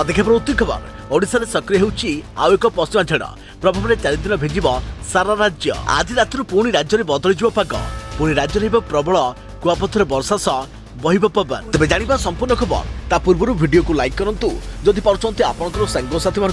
देखा परवर्ती खबर ओडिशा रे सक्रिय होउची आउ एक पश्चिमा झड़ प्रभाव में 4 दिन भिजिब सारा राज्य। आज रात पुणी राज्य में बदलिज पाग पुणी राज्य में प्रबल कुआपथर वर्षा सह बहिब पवन। तेज जाना संपूर्ण खबर ता पूर्व वीडियो को लाइक करूँ जदि पार्टी आपंकर सांगसाथी मान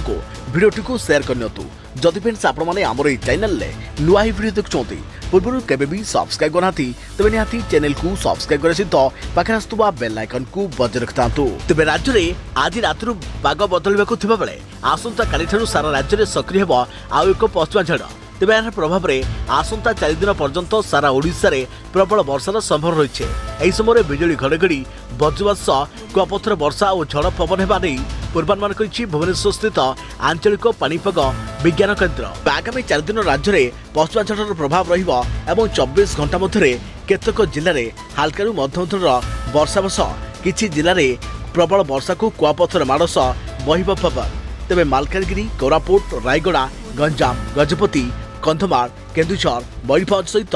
भिडियोटी को सेयार करनी। जदि फ्रेंड्स आपण मैंने आमर चैनल नुआ ही भिडियो देखुं पूर्व केबे भी सब्सक्राइब करना तेज निहाती चैनल को सब्सक्राइब कर सहित पाखे आसुवा बेल आइकन को बजाय रखिता। तेज राज्य में आज रात पाग बदलवा बेले आसंता काली सारा राज्य में सक्रिय हो आउ एक पश्चिमा झड़। तेज यार प्रभाव में आसंता 4 दिन पर्यंत सारा ओडिशा रे प्रबल वर्षार संभावना रही है। यह समय बिजुली घड़घड़ी बज्रपात सह कुआपथर वर्षा और झड़ पवन होगा नहीं पूर्वानुमान कर भुवनेश्वर स्थित आंचलिक पाणीपाग विज्ञान केन्द्र। आगामी 4 दिन राज्य में पश्चिमा झड़र प्रभाव रहिबा एवं 24 घंटा मध्य केतक जिले में हालकारु मध्यम वर्षा सह किछि जिले में प्रबल वर्षा को कुआपथर माड़ सह बहिब पवन। तेज मालकानगिरी, कोरापुट, रायगड़ा, गंजाम, गजपति, कंधमाल, केन्दुझर, मयूरभंज सहित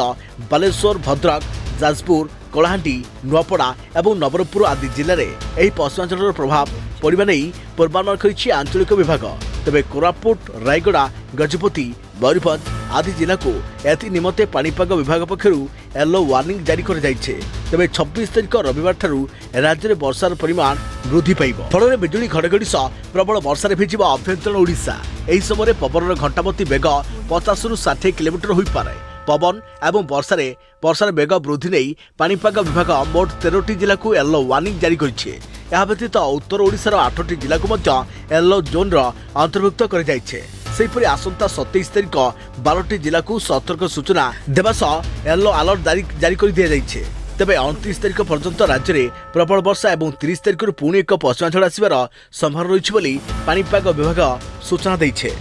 बालेश्वर, भद्रक, जाजपुर, कलाहांडी, नुआपड़ा और नवरंगपुर आदि जिले में यह पश्चिमा झड़र प्रभाव पड़वा नहीं पूर्वानुमान कर आंचलिक विभाग। तेज कोरापुट, रायगड़ा, गजपति, मयूरभंज आदि जिला को एथि निमते पाणीपाग विभाग पक्षर येलो वार्निंग जारी कर तेज 26 तारिख रविवार ठारू राज्य में वर्षार परिमाण वृद्धि पाइब। फल बिजुली घड़घड़ी सह प्रबल वर्षा भिजिब आभ्यंतरण ओडिशा। यह समय पवन घंटाप्रति बेग 50 ରୁ 60 किलोमीटर हो पारे। पवन एवं वर्षार बेग वृद्धि नहीं पाणीपाग विभाग मोट 13टी जिला को येलो वार्निंग जारी करिछि। यह व्यतीत उत्तर ओडिशार 8टी जिला को येलो जोन अंतर्भुक्त कर सेहीपरि आसंता 27 तारिख 12टी जिला को सतर्क सूचना देवा सह येलो अलर्ट जारी कर दिया जाइछे। तेबे 29 तारिख पर्यंत राज्य में प्रबल वर्षा और 30 तारिख पुणी एक पश्चिमा झड़ आसबार संभावना रही पाणीपाग विभाग सूचना देइछे।